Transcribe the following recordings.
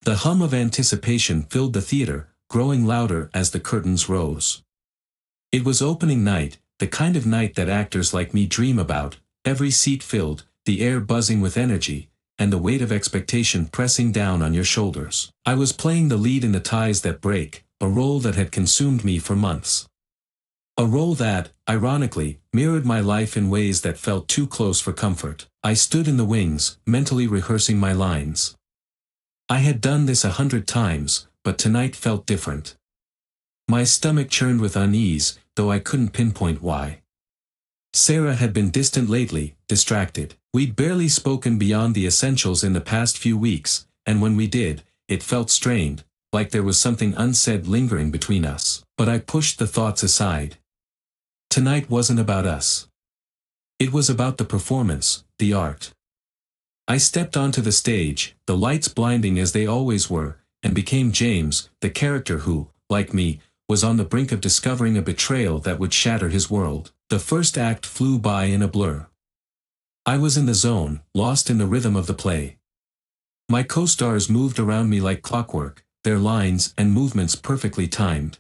The hum of anticipation filled the theater, growing louder as the curtains rose. It was opening night, the kind of night that actors like me dream about, every seat filled, the air buzzing with energy, and the weight of expectation pressing down on your shoulders. I was playing the lead in The Ties That Break, a role that had consumed me for months. A role that, ironically, mirrored my life in ways that felt too close for comfort. I stood in the wings, mentally rehearsing my lines. I had done this 100 times, but tonight felt different. My stomach churned with unease, though I couldn't pinpoint why. Sarah had been distant lately, distracted. We'd barely spoken beyond the essentials in the past few weeks, and when we did, it felt strained, like there was something unsaid lingering between us. But I pushed the thoughts aside. Tonight wasn't about us. It was about the performance, the art. I stepped onto the stage, the lights blinding as they always were, and became James, the character who, like me, was on the brink of discovering a betrayal that would shatter his world. The first act flew by in a blur. I was in the zone, lost in the rhythm of the play. My co-stars moved around me like clockwork, their lines and movements perfectly timed.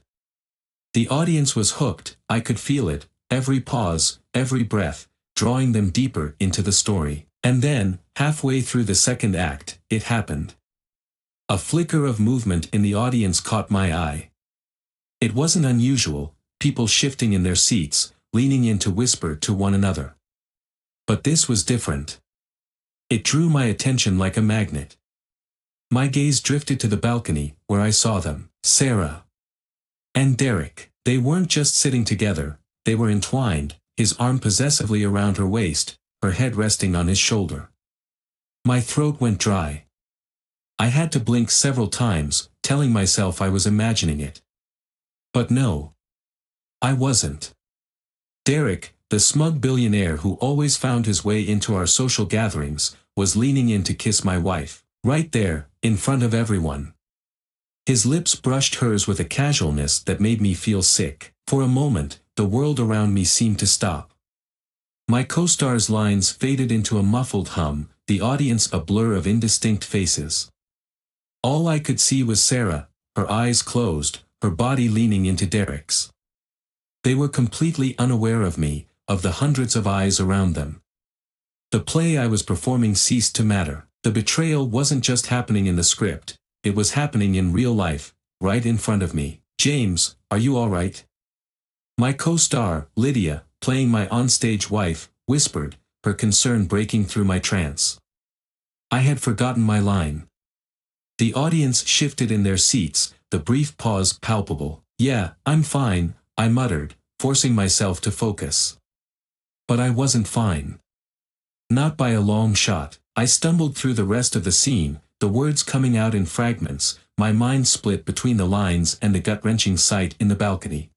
The audience was hooked, I could feel it, every pause, every breath, drawing them deeper into the story. And then, halfway through the second act, it happened. A flicker of movement in the audience caught my eye. It wasn't unusual, people shifting in their seats, leaning in to whisper to one another. But this was different. It drew my attention like a magnet. My gaze drifted to the balcony, where I saw them, Sarah and Derek. They weren't just sitting together, they were entwined, his arm possessively around her waist, her head resting on his shoulder. My throat went dry. I had to blink several times, telling myself I was imagining it. But no. I wasn't. Derek, the smug billionaire who always found his way into our social gatherings, was leaning in to kiss my wife, right there, in front of everyone. His lips brushed hers with a casualness that made me feel sick. For a moment, the world around me seemed to stop. My co-star's lines faded into a muffled hum, the audience a blur of indistinct faces. All I could see was Sarah, her eyes closed, her body leaning into Derek's. They were completely unaware of me, of the hundreds of eyes around them. The play I was performing ceased to matter. The betrayal wasn't just happening in the script, it was happening in real life, right in front of me. James, are you all right? My co-star, Lydia, playing my onstage wife, whispered, her concern breaking through my trance. I had forgotten my line. The audience shifted in their seats, the brief pause palpable. Yeah, I'm fine, I muttered, forcing myself to focus. But I wasn't fine. Not by a long shot. I stumbled through the rest of the scene, the words coming out in fragments, my mind split between the lines and the gut-wrenching sight in the balcony.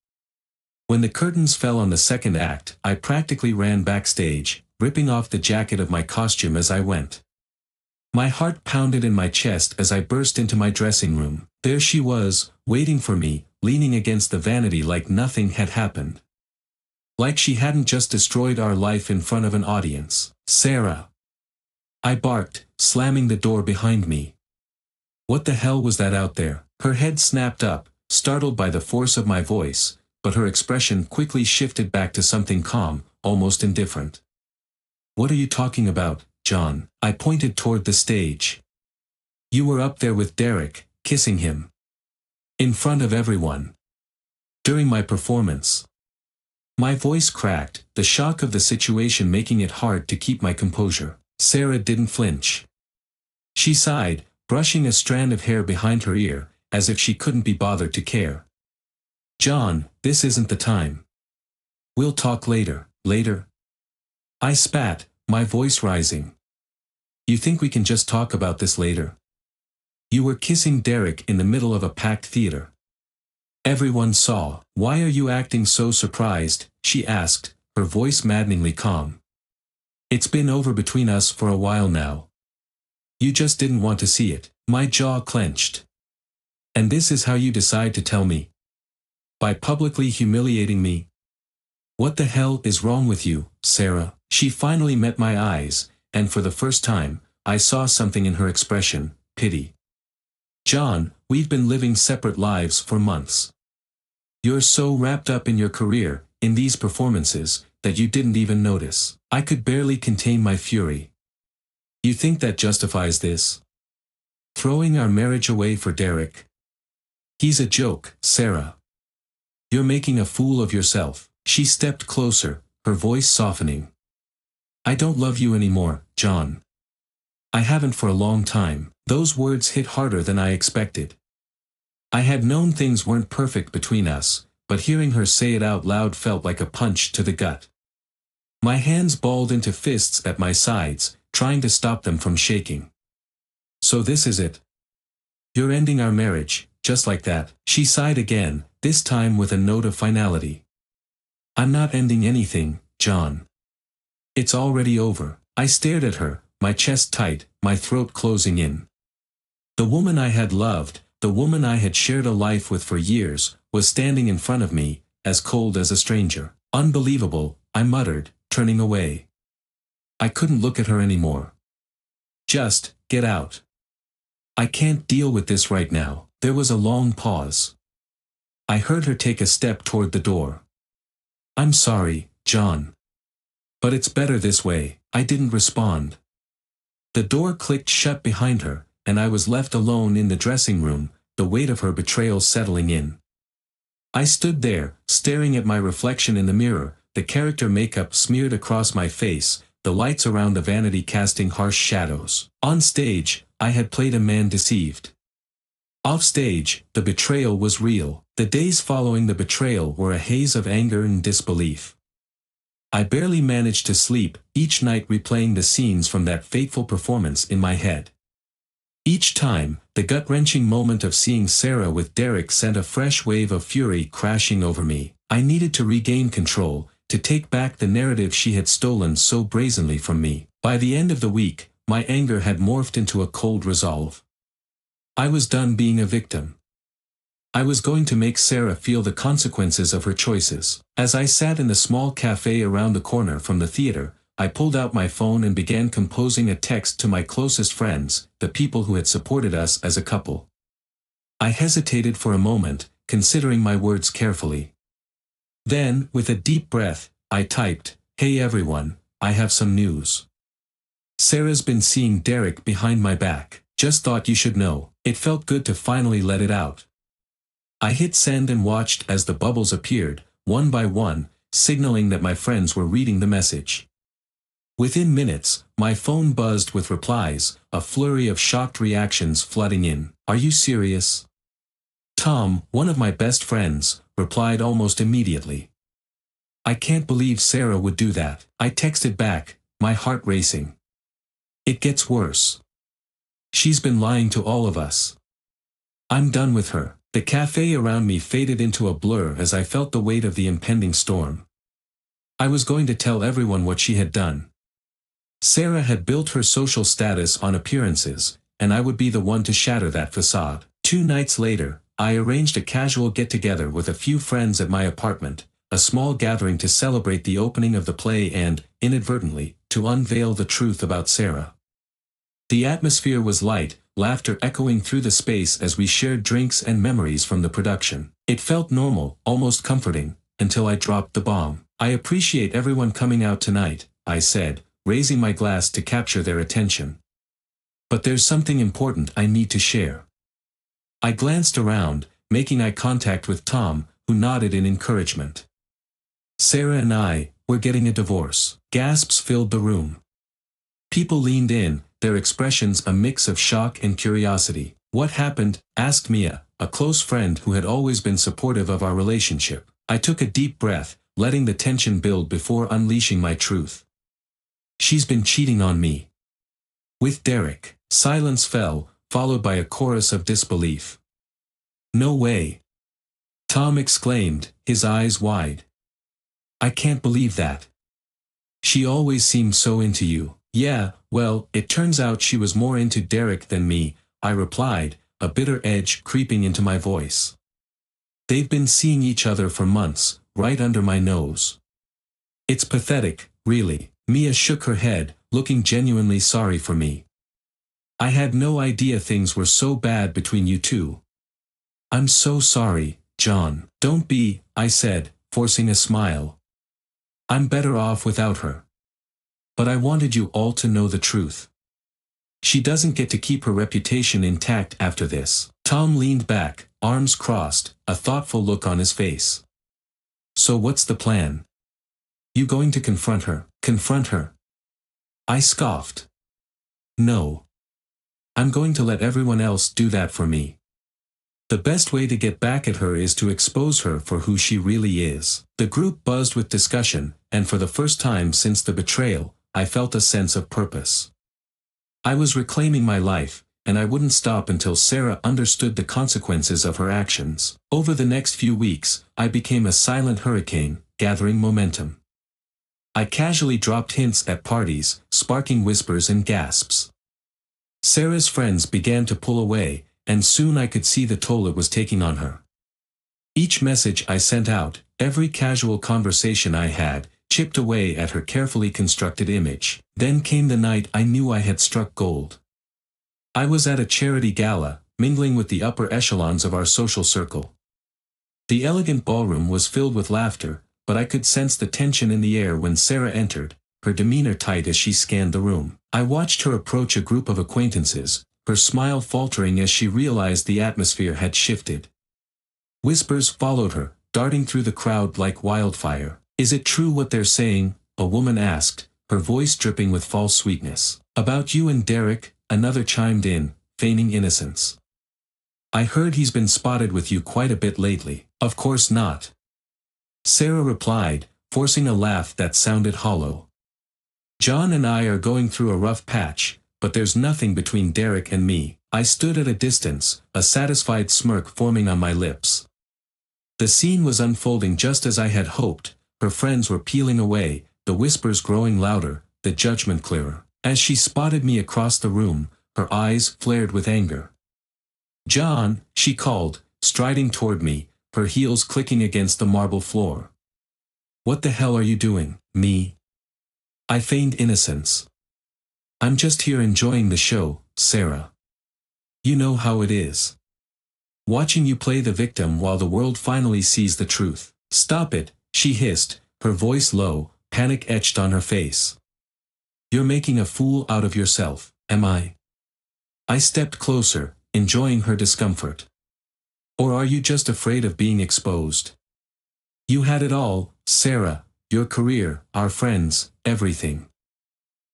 When the curtains fell on the second act, I practically ran backstage, ripping off the jacket of my costume as I went. My heart pounded in my chest as I burst into my dressing room. There she was, waiting for me, leaning against the vanity like nothing had happened. Like she hadn't just destroyed our life in front of an audience. Sarah! I barked, slamming the door behind me. What the hell was that out there? Her head snapped up, startled by the force of my voice, but her expression quickly shifted back to something calm, almost indifferent. What are you talking about, John? I pointed toward the stage. You were up there with Derek, kissing him. In front of everyone. During my performance. My voice cracked, the shock of the situation making it hard to keep my composure. Sarah didn't flinch. She sighed, brushing a strand of hair behind her ear, as if she couldn't be bothered to care. John, this isn't the time. We'll talk later. Later? I spat, my voice rising. You think we can just talk about this later? You were kissing Derek in the middle of a packed theater. Everyone saw. Why are you acting so surprised? She asked, her voice maddeningly calm. It's been over between us for a while now. You just didn't want to see it. My jaw clenched. And this is how you decide to tell me? By publicly humiliating me? What the hell is wrong with you, Sarah? She finally met my eyes, and for the first time, I saw something in her expression, pity. John, we've been living separate lives for months. You're so wrapped up in your career, in these performances, that you didn't even notice. I could barely contain my fury. You think that justifies this? Throwing our marriage away for Derek? He's a joke, Sarah. You're making a fool of yourself. She stepped closer, her voice softening. I don't love you anymore, John. I haven't for a long time. Those words hit harder than I expected. I had known things weren't perfect between us, but hearing her say it out loud felt like a punch to the gut. My hands balled into fists at my sides, trying to stop them from shaking. So this is it. You're ending our marriage, just like that. She sighed again, this time with a note of finality. I'm not ending anything, John. It's already over. I stared at her, my chest tight, my throat closing in. The woman I had loved, the woman I had shared a life with for years, was standing in front of me, as cold as a stranger. Unbelievable, I muttered, turning away. I couldn't look at her anymore. Just, get out. I can't deal with this right now. There was a long pause. I heard her take a step toward the door. I'm sorry, John. But it's better this way. I didn't respond. The door clicked shut behind her, and I was left alone in the dressing room, the weight of her betrayal settling in. I stood there, staring at my reflection in the mirror, the character makeup smeared across my face, the lights around the vanity casting harsh shadows. On stage, I had played a man deceived. Off stage, the betrayal was real. The days following the betrayal were a haze of anger and disbelief. I barely managed to sleep, each night replaying the scenes from that fateful performance in my head. Each time, the gut-wrenching moment of seeing Sarah with Derek sent a fresh wave of fury crashing over me. I needed to regain control, to take back the narrative she had stolen so brazenly from me. By the end of the week, my anger had morphed into a cold resolve. I was done being a victim. I was going to make Sarah feel the consequences of her choices. As I sat in the small cafe around the corner from the theater, I pulled out my phone and began composing a text to my closest friends, the people who had supported us as a couple. I hesitated for a moment, considering my words carefully. Then, with a deep breath, I typed, "Hey everyone, I have some news. Sarah's been seeing Derek behind my back. Just thought you should know." It felt good to finally let it out. I hit send and watched as the bubbles appeared, one by one, signaling that my friends were reading the message. Within minutes, my phone buzzed with replies, a flurry of shocked reactions flooding in. "Are you serious?" Tom, one of my best friends, replied almost immediately. "I can't believe Sarah would do that." I texted back, my heart racing. "It gets worse. She's been lying to all of us. I'm done with her." The cafe around me faded into a blur as I felt the weight of the impending storm. I was going to tell everyone what she had done. Sarah had built her social status on appearances, and I would be the one to shatter that facade. 2 nights later, I arranged a casual get-together with a few friends at my apartment, a small gathering to celebrate the opening of the play and, inadvertently, to unveil the truth about Sarah. The atmosphere was light, laughter echoing through the space as we shared drinks and memories from the production. It felt normal, almost comforting, until I dropped the bomb. "I appreciate everyone coming out tonight," I said, raising my glass to capture their attention. "But there's something important I need to share." I glanced around, making eye contact with Tom, who nodded in encouragement. "Sarah and I, we're getting a divorce." Gasps filled the room. People leaned in, their expressions a mix of shock and curiosity. "What happened?" asked Mia, a close friend who had always been supportive of our relationship. I took a deep breath, letting the tension build before unleashing my truth. "She's been cheating on me. With Derek." Silence fell, followed by a chorus of disbelief. "No way!" Tom exclaimed, his eyes wide. "I can't believe that. She always seemed so into you." "Yeah, well, it turns out she was more into Derek than me," I replied, a bitter edge creeping into my voice. "They've been seeing each other for months, right under my nose. It's pathetic, really." Mia shook her head, looking genuinely sorry for me. I had no idea things were so bad between you two. I'm so sorry, John. Don't be, I said, forcing a smile. I'm better off without her. But I wanted you all to know the truth. She doesn't get to keep her reputation intact after this. Tom leaned back, arms crossed, a thoughtful look on his face. So what's the plan? You going to confront her? Confront her? I scoffed. No. I'm going to let everyone else do that for me. The best way to get back at her is to expose her for who she really is. The group buzzed with discussion, and for the first time since the betrayal, I felt a sense of purpose. I was reclaiming my life, and I wouldn't stop until Sarah understood the consequences of her actions. Over the next few weeks, I became a silent hurricane, gathering momentum. I casually dropped hints at parties, sparking whispers and gasps. Sarah's friends began to pull away, and soon I could see the toll it was taking on her. Each message I sent out, every casual conversation I had, chipped away at her carefully constructed image. Then came the night I knew I had struck gold. I was at a charity gala, mingling with the upper echelons of our social circle. The elegant ballroom was filled with laughter, but I could sense the tension in the air when Sarah entered, her demeanor tight as she scanned the room. I watched her approach a group of acquaintances, her smile faltering as she realized the atmosphere had shifted. Whispers followed her, darting through the crowd like wildfire. Is it true what they're saying? A woman asked, her voice dripping with false sweetness. About you and Derek, another chimed in, feigning innocence. I heard he's been spotted with you quite a bit lately. Of course not. Sarah replied, forcing a laugh that sounded hollow. John and I are going through a rough patch, but there's nothing between Derek and me. I stood at a distance, a satisfied smirk forming on my lips. The scene was unfolding just as I had hoped. Her friends were peeling away, the whispers growing louder, the judgment clearer. As she spotted me across the room, her eyes flared with anger. John, she called, striding toward me, her heels clicking against the marble floor. What the hell are you doing, me? I feigned innocence. I'm just here enjoying the show, Sarah. You know how it is. Watching you play the victim while the world finally sees the truth. Stop it, she hissed, her voice low, panic etched on her face. You're making a fool out of yourself, am I? I stepped closer, enjoying her discomfort. Or are you just afraid of being exposed? You had it all, Sarah, your career, our friends, everything.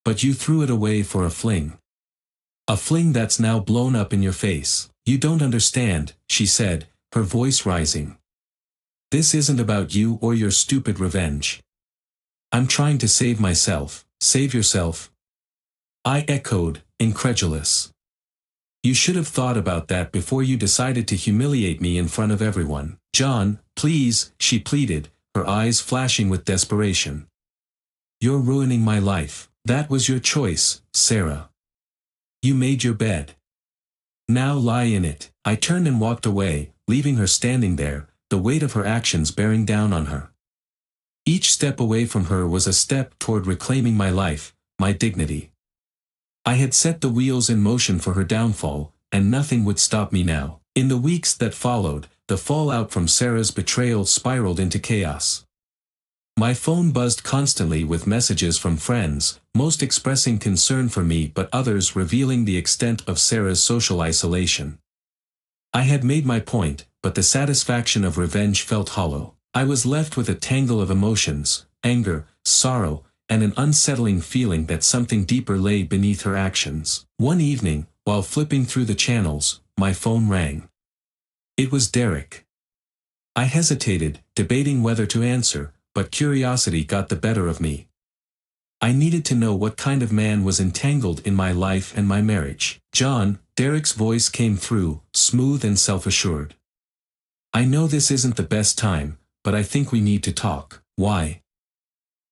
But you threw it away for a fling. A fling that's now blown up in your face. You don't understand, she said, her voice rising. This isn't about you or your stupid revenge. I'm trying to save myself. Save yourself? I echoed, incredulous. You should have thought about that before you decided to humiliate me in front of everyone. John, please, she pleaded, her eyes flashing with desperation. You're ruining my life. That was your choice, Sarah. You made your bed. Now lie in it. I turned and walked away, leaving her standing there, the weight of her actions bearing down on her. Each step away from her was a step toward reclaiming my life, my dignity. I had set the wheels in motion for her downfall, and nothing would stop me now. In the weeks that followed, the fallout from Sarah's betrayal spiraled into chaos. My phone buzzed constantly with messages from friends, most expressing concern for me but others revealing the extent of Sarah's social isolation. I had made my point, but the satisfaction of revenge felt hollow. I was left with a tangle of emotions, anger, sorrow, and an unsettling feeling that something deeper lay beneath her actions. One evening, while flipping through the channels, my phone rang. It was Derek. I hesitated, debating whether to answer, but curiosity got the better of me. I needed to know what kind of man was entangled in my life and my marriage. John, Derek's voice came through, smooth and self-assured. I know this isn't the best time, but I think we need to talk. Why?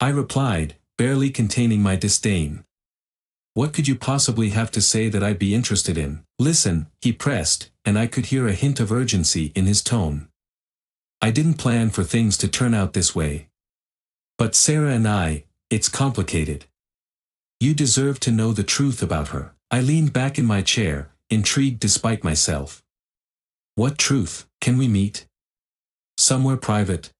I replied, barely containing my disdain. What could you possibly have to say that I'd be interested in? Listen, he pressed, and I could hear a hint of urgency in his tone. I didn't plan for things to turn out this way. But Sarah and I, it's complicated. You deserve to know the truth about her. I leaned back in my chair, intrigued despite myself. What truth? Can we meet? Somewhere private?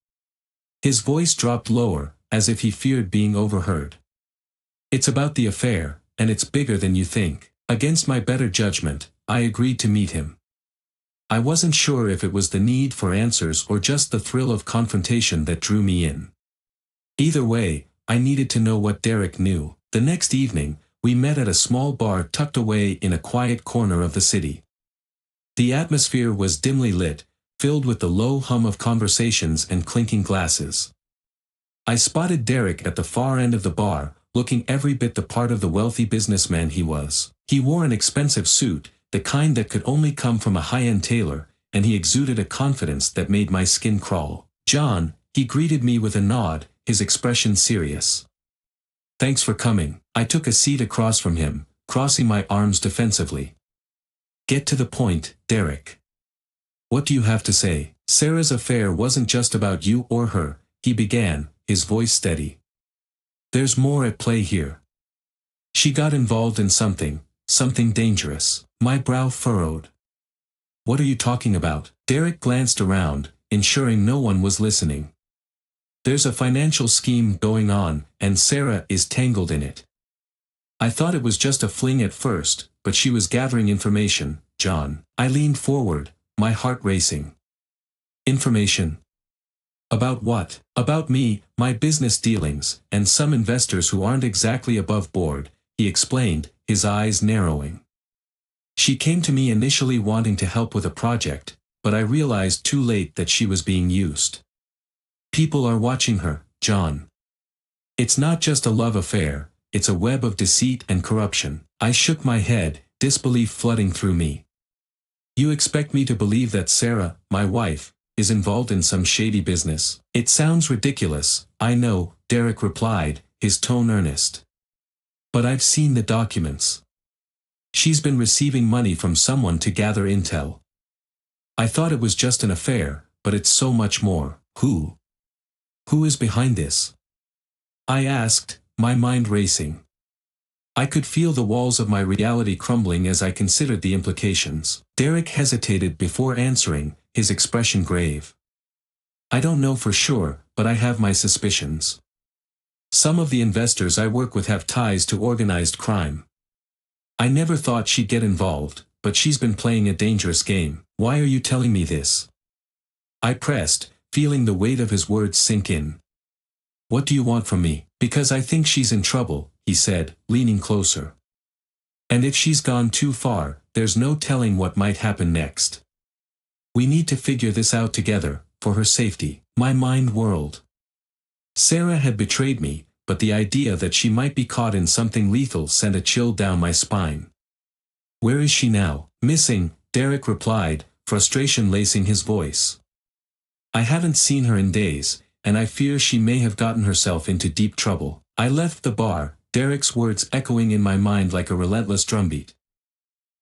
His voice dropped lower, as if he feared being overheard. It's about the affair, and it's bigger than you think. Against my better judgment, I agreed to meet him. I wasn't sure if it was the need for answers or just the thrill of confrontation that drew me in. Either way, I needed to know what Derek knew. The next evening, we met at a small bar tucked away in a quiet corner of the city. The atmosphere was dimly lit, filled with the low hum of conversations and clinking glasses. I spotted Derek at the far end of the bar, looking every bit the part of the wealthy businessman he was. He wore an expensive suit, the kind that could only come from a high-end tailor, and he exuded a confidence that made my skin crawl. "John," he greeted me with a nod, his expression serious. "Thanks for coming." I took a seat across from him, crossing my arms defensively. "Get to the point, Derek. What do you have to say?" "Sarah's affair wasn't just about you or her," he began, his voice steady. "There's more at play here. She got involved in something dangerous." My brow furrowed. "What are you talking about?" Derek glanced around, ensuring no one was listening. "There's a financial scheme going on, and Sarah is tangled in it. I thought it was just a fling at first, but she was gathering information, John." I leaned forward, my heart racing. "Information? About what?" "About me, my business dealings, and some investors who aren't exactly above board," he explained, his eyes narrowing. "She came to me initially wanting to help with a project, but I realized too late that she was being used. People are watching her, John. It's not just a love affair, it's a web of deceit and corruption." I shook my head, disbelief flooding through me. "You expect me to believe that Sarah, my wife, is involved in some shady business?" "It sounds ridiculous, I know," Derek replied, his tone earnest. "But I've seen the documents. She's been receiving money from someone to gather intel. I thought it was just an affair, but it's so much more." Who is behind this?" I asked, my mind racing. I could feel the walls of my reality crumbling as I considered the implications. Derek hesitated before answering, his expression grave. "I don't know for sure, but I have my suspicions. Some of the investors I work with have ties to organized crime. I never thought she'd get involved, but she's been playing a dangerous game." "Why are you telling me this?" I pressed, feeling the weight of his words sink in. "What do you want from me?" "Because I think she's in trouble," he said, leaning closer. "And if she's gone too far, there's no telling what might happen next. We need to figure this out together, for her safety." My mind whirled. Sarah had betrayed me, but the idea that she might be caught in something lethal sent a chill down my spine. "Where is she now?" "Missing," Derek replied, frustration lacing his voice. "I haven't seen her in days, and I fear she may have gotten herself into deep trouble." I left the bar, Derek's words echoing in my mind like a relentless drumbeat.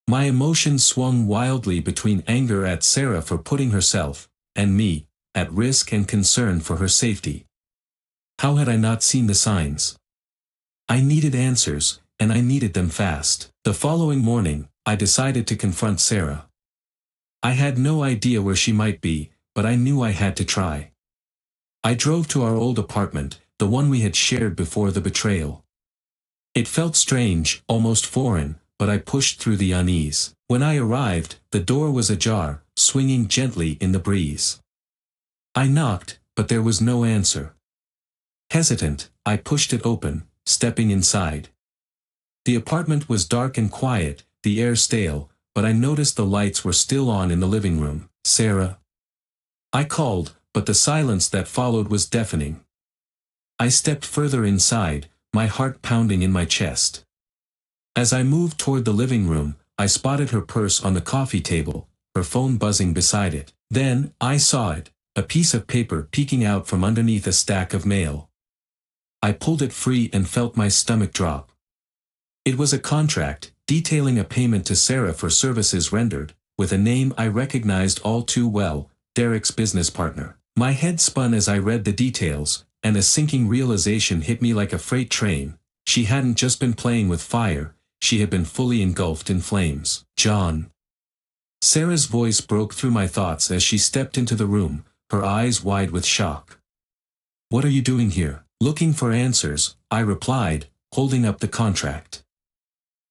My emotions swung wildly between anger at Sarah for putting herself, and me, at risk and concern for her safety. How had I not seen the signs? I needed answers, and I needed them fast. The following morning, I decided to confront Sarah. I had no idea where she might be, but I knew I had to try. I drove to our old apartment, the one we had shared before the betrayal. It felt strange, almost foreign, but I pushed through the unease. When I arrived, the door was ajar, swinging gently in the breeze. I knocked, but there was no answer. Hesitant, I pushed it open, stepping inside. The apartment was dark and quiet, the air stale, but I noticed the lights were still on in the living room. "Sarah?" I called, but the silence that followed was deafening. I stepped further inside, my heart pounding in my chest. As I moved toward the living room, I spotted her purse on the coffee table, her phone buzzing beside it. Then, I saw it, a piece of paper peeking out from underneath a stack of mail. I pulled it free and felt my stomach drop. It was a contract, detailing a payment to Sarah for services rendered, with a name I recognized all too well, Derek's business partner. My head spun as I read the details, and a sinking realization hit me like a freight train. She hadn't just been playing with fire, she had been fully engulfed in flames. John. Sarah's voice broke through my thoughts as she stepped into the room, her eyes wide with shock. What are you doing here? Looking for answers, I replied, holding up the contract.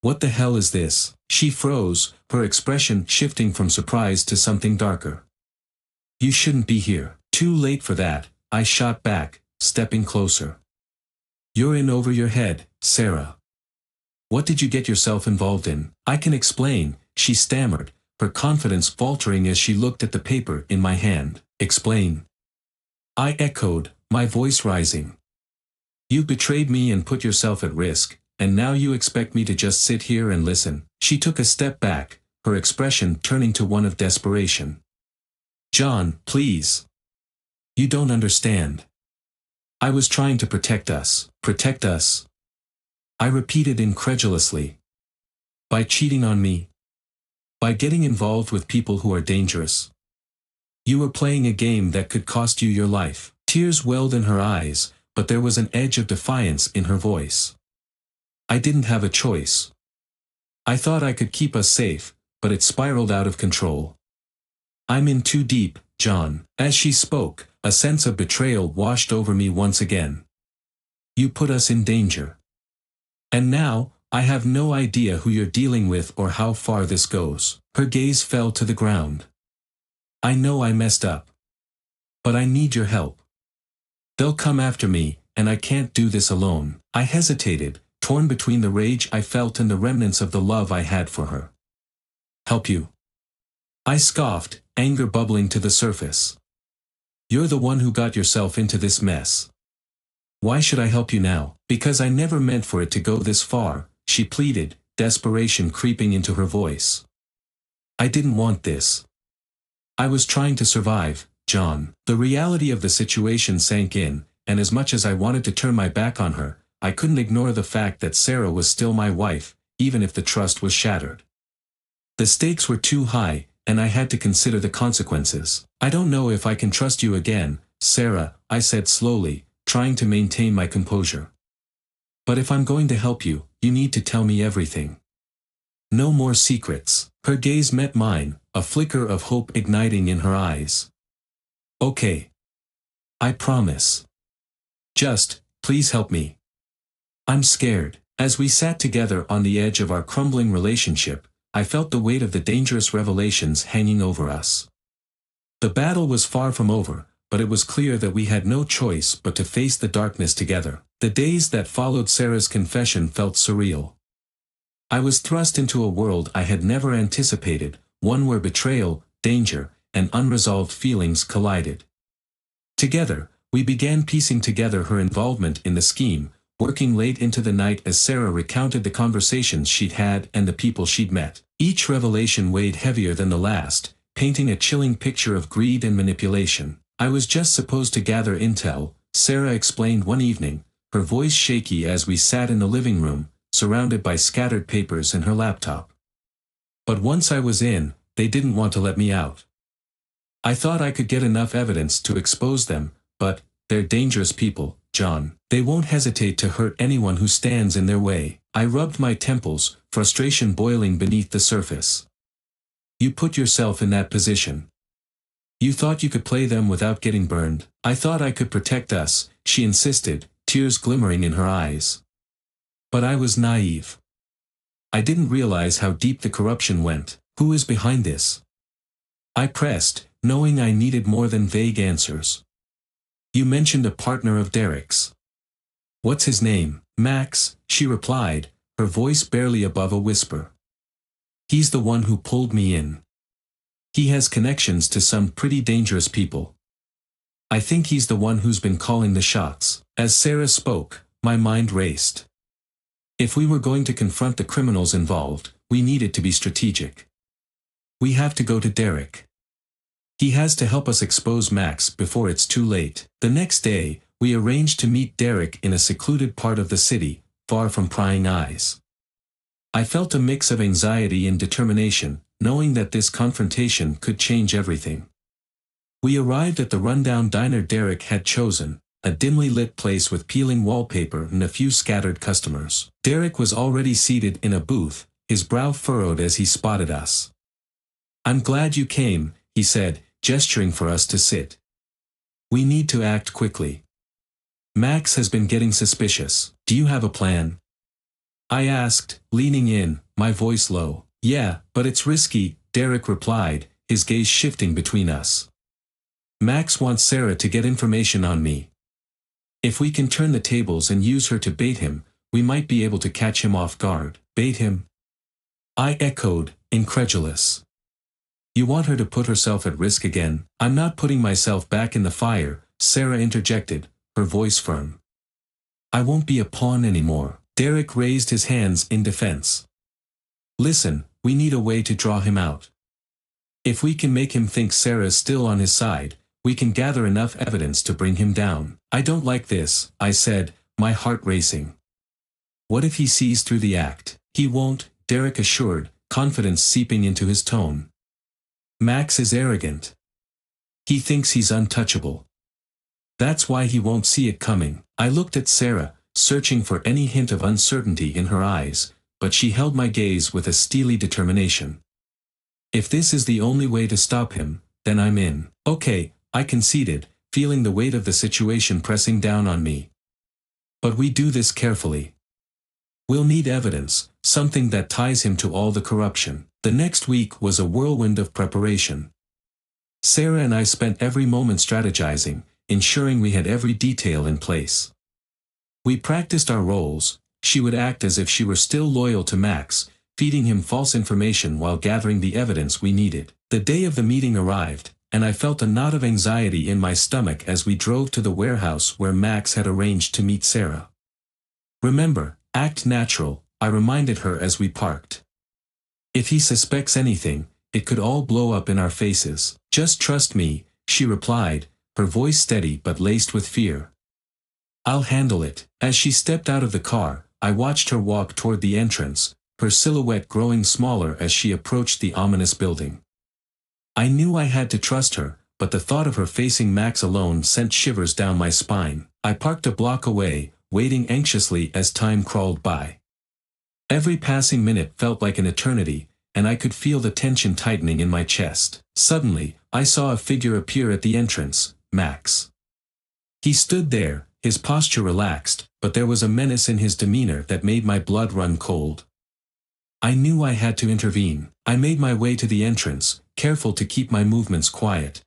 What the hell is this? She froze, her expression shifting from surprise to something darker. You shouldn't be here. Too late for that, I shot back, stepping closer. You're in over your head, Sarah. What did you get yourself involved in? I can explain, she stammered, her confidence faltering as she looked at the paper in my hand. Explain. I echoed, my voice rising. You betrayed me and put yourself at risk, and now you expect me to just sit here and listen. She took a step back, her expression turning to one of desperation. John, please. You don't understand. I was trying to protect us. Protect us? I repeated incredulously. By cheating on me? By getting involved with people who are dangerous? You were playing a game that could cost you your life. Tears welled in her eyes, but there was an edge of defiance in her voice. I didn't have a choice. I thought I could keep us safe, but it spiraled out of control. I'm in too deep, John. As she spoke, a sense of betrayal washed over me once again. You put us in danger. And now, I have no idea who you're dealing with or how far this goes. Her gaze fell to the ground. I know I messed up. But I need your help. They'll come after me, and I can't do this alone. I hesitated, torn between the rage I felt and the remnants of the love I had for her. Help you? I scoffed, anger bubbling to the surface. You're the one who got yourself into this mess. Why should I help you now? Because I never meant for it to go this far, she pleaded, desperation creeping into her voice. I didn't want this. I was trying to survive, John. The reality of the situation sank in, and as much as I wanted to turn my back on her, I couldn't ignore the fact that Sarah was still my wife, even if the trust was shattered. The stakes were too high, and I had to consider the consequences. I don't know if I can trust you again, Sarah, I said slowly, trying to maintain my composure. But if I'm going to help you, you need to tell me everything. No more secrets. Her gaze met mine, a flicker of hope igniting in her eyes. Okay. I promise. Just, please help me. I'm scared. As we sat together on the edge of our crumbling relationship, I felt the weight of the dangerous revelations hanging over us. The battle was far from over, but it was clear that we had no choice but to face the darkness together. The days that followed Sarah's confession felt surreal. I was thrust into a world I had never anticipated, one where betrayal, danger, and unresolved feelings collided. Together, we began piecing together her involvement in the scheme, working late into the night as Sarah recounted the conversations she'd had and the people she'd met. Each revelation weighed heavier than the last, painting a chilling picture of greed and manipulation. I was just supposed to gather intel, Sarah explained one evening, her voice shaky as we sat in the living room, surrounded by scattered papers and her laptop. But once I was in, they didn't want to let me out. I thought I could get enough evidence to expose them, but, they're dangerous people, John. They won't hesitate to hurt anyone who stands in their way. I rubbed my temples, frustration boiling beneath the surface. You put yourself in that position. You thought you could play them without getting burned. I thought I could protect us, she insisted, tears glimmering in her eyes. But I was naive. I didn't realize how deep the corruption went. Who is behind this? I pressed, knowing I needed more than vague answers. You mentioned a partner of Derek's. What's his name? Max, she replied, her voice barely above a whisper. He's the one who pulled me in. He has connections to some pretty dangerous people. I think he's the one who's been calling the shots. As Sarah spoke, my mind raced. If we were going to confront the criminals involved, we needed to be strategic. We have to go to Derek. He has to help us expose Max before it's too late. The next day, we arranged to meet Derek in a secluded part of the city, far from prying eyes. I felt a mix of anxiety and determination, knowing that this confrontation could change everything. We arrived at the rundown diner Derek had chosen. a dimly lit place with peeling wallpaper and a few scattered customers. Derek was already seated in a booth, his brow furrowed as he spotted us. "I'm glad you came," he said, gesturing for us to sit. "We need to act quickly. Max has been getting suspicious. Do you have a plan?" I asked, leaning in, my voice low. "Yeah, but it's risky," Derek replied, his gaze shifting between us. "Max wants Sarah to get information on me. If we can turn the tables and use her to bait him, we might be able to catch him off guard." "Bait him?" I echoed, incredulous. "You want her to put herself at risk again?" "I'm not putting myself back in the fire," Sarah interjected, her voice firm. "I won't be a pawn anymore." Derek raised his hands in defense. "Listen, we need a way to draw him out. If we can make him think Sarah's still on his side, we can gather enough evidence to bring him down." "I don't like this," I said, my heart racing. "What if he sees through the act?" "He won't," Derek assured, confidence seeping into his tone. "Max is arrogant. He thinks he's untouchable. That's why he won't see it coming." I looked at Sarah, searching for any hint of uncertainty in her eyes, but she held my gaze with a steely determination. "If this is the only way to stop him, then I'm in." "Okay," I conceded, feeling the weight of the situation pressing down on me. "But we do this carefully. We'll need evidence, something that ties him to all the corruption." The next week was a whirlwind of preparation. Sarah and I spent every moment strategizing, ensuring we had every detail in place. We practiced our roles. She would act as if she were still loyal to Max, feeding him false information while gathering the evidence we needed. The day of the meeting arrived, and I felt a knot of anxiety in my stomach as we drove to the warehouse where Max had arranged to meet Sarah. "Remember, act natural," I reminded her as we parked. "If he suspects anything, it could all blow up in our faces." "Just trust me," she replied, her voice steady but laced with fear. "I'll handle it." As she stepped out of the car, I watched her walk toward the entrance, her silhouette growing smaller as she approached the ominous building. I knew I had to trust her, but the thought of her facing Max alone sent shivers down my spine. I parked a block away, waiting anxiously as time crawled by. Every passing minute felt like an eternity, and I could feel the tension tightening in my chest. Suddenly, I saw a figure appear at the entrance, Max. He stood there, his posture relaxed, but there was a menace in his demeanor that made my blood run cold. I knew I had to intervene. I made my way to the entrance, careful to keep my movements quiet.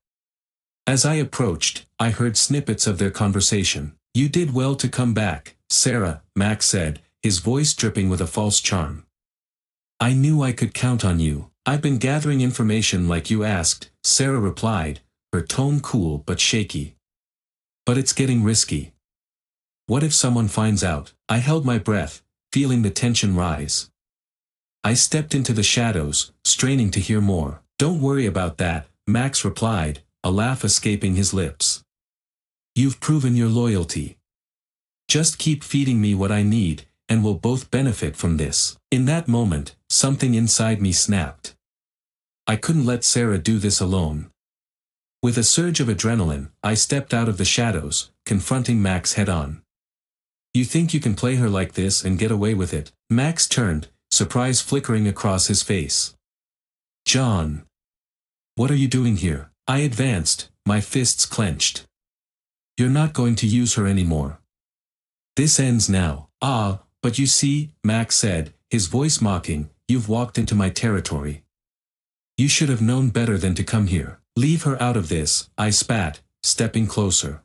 As I approached, I heard snippets of their conversation. "You did well to come back, Sarah," Max said, his voice dripping with a false charm. "I knew I could count on you." "I've been gathering information like you asked," Sarah replied, her tone cool but shaky. "But it's getting risky. What if someone finds out?" I held my breath, feeling the tension rise. I stepped into the shadows, straining to hear more. "Don't worry about that," Max replied, a laugh escaping his lips. "You've proven your loyalty. Just keep feeding me what I need, and we'll both benefit from this." In that moment, something inside me snapped. I couldn't let Sarah do this alone. With a surge of adrenaline, I stepped out of the shadows, confronting Max head-on. "You think you can play her like this and get away with it?" Max turned, surprise flickering across his face. "John. What are you doing here?" I advanced, my fists clenched. "You're not going to use her anymore. This ends now." "Ah, but you see," Max said, his voice mocking, "you've walked into my territory. You should have known better than to come here." "Leave her out of this," I spat, stepping closer.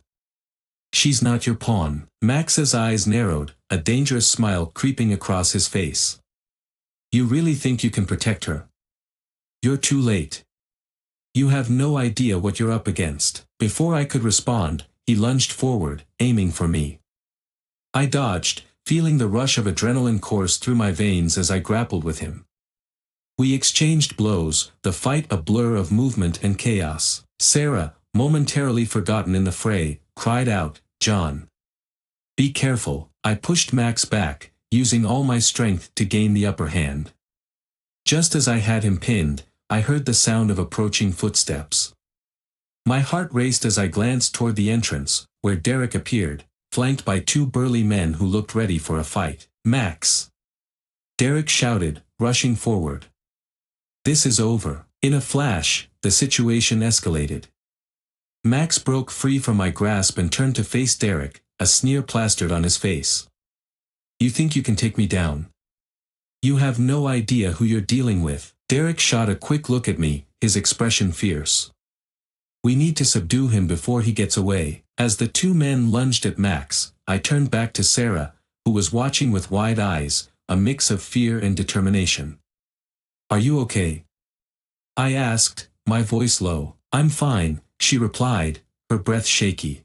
"She's not your pawn." Max's eyes narrowed, a dangerous smile creeping across his face. "You really think you can protect her? You're too late. You have no idea what you're up against." Before I could respond, he lunged forward, aiming for me. I dodged, feeling the rush of adrenaline course through my veins as I grappled with him. We exchanged blows, the fight a blur of movement and chaos. Sarah, momentarily forgotten in the fray, cried out, "John. Be careful." I pushed Max back, using all my strength to gain the upper hand. Just as I had him pinned, I heard the sound of approaching footsteps. My heart raced as I glanced toward the entrance, where Derek appeared, flanked by two burly men who looked ready for a fight. "Max!" Derek shouted, rushing forward. "This is over." In a flash, the situation escalated. Max broke free from my grasp and turned to face Derek, a sneer plastered on his face. "You think you can take me down? You have no idea who you're dealing with." Derek shot a quick look at me, his expression fierce. "We need to subdue him before he gets away." As the two men lunged at Max, I turned back to Sarah, who was watching with wide eyes, a mix of fear and determination. "Are you okay?" I asked, my voice low. "I'm fine," she replied, her breath shaky.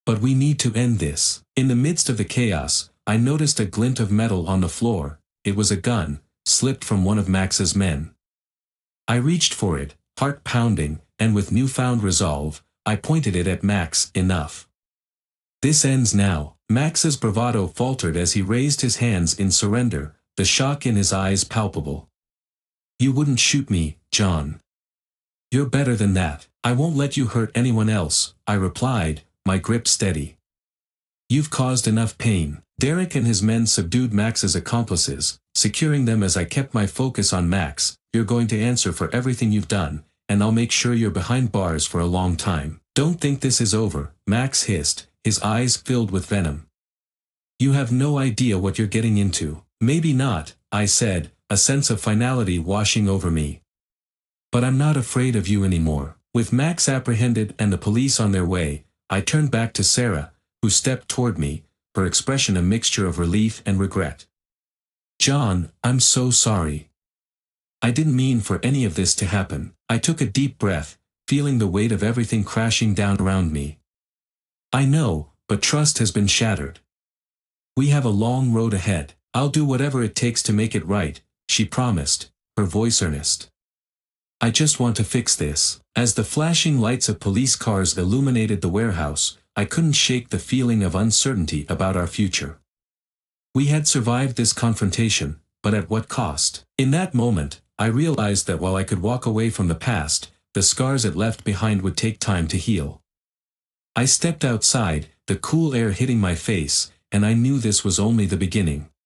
"But we need to end this." In the midst of the chaos, I noticed a glint of metal on the floor. It was a gun, slipped from one of Max's men. I reached for it, heart pounding, and with newfound resolve, I pointed it at Max. "Enough. This ends now." Max's bravado faltered as he raised his hands in surrender, the shock in his eyes palpable. "You wouldn't shoot me, John. You're better than that." "I won't let you hurt anyone else," I replied, my grip steady. "You've caused enough pain." Derek and his men subdued Max's accomplices, securing them as I kept my focus on Max. "You're going to answer for everything you've done, and I'll make sure you're behind bars for a long time." "Don't think this is over," Max hissed, his eyes filled with venom. "You have no idea what you're getting into." "Maybe not," I said, a sense of finality washing over me. "But I'm not afraid of you anymore." With Max apprehended and the police on their way, I turned back to Sarah, who stepped toward me, her expression a mixture of relief and regret. "John, I'm so sorry. I didn't mean for any of this to happen." I took a deep breath, feeling the weight of everything crashing down around me. "I know, but trust has been shattered. We have a long road ahead." "I'll do whatever it takes to make it right," she promised, her voice earnest. "I just want to fix this." As the flashing lights of police cars illuminated the warehouse, I couldn't shake the feeling of uncertainty about our future. We had survived this confrontation, but at what cost? In that moment, I realized that while I could walk away from the past, the scars it left behind would take time to heal. I stepped outside, the cool air hitting my face, and I knew this was only the beginning.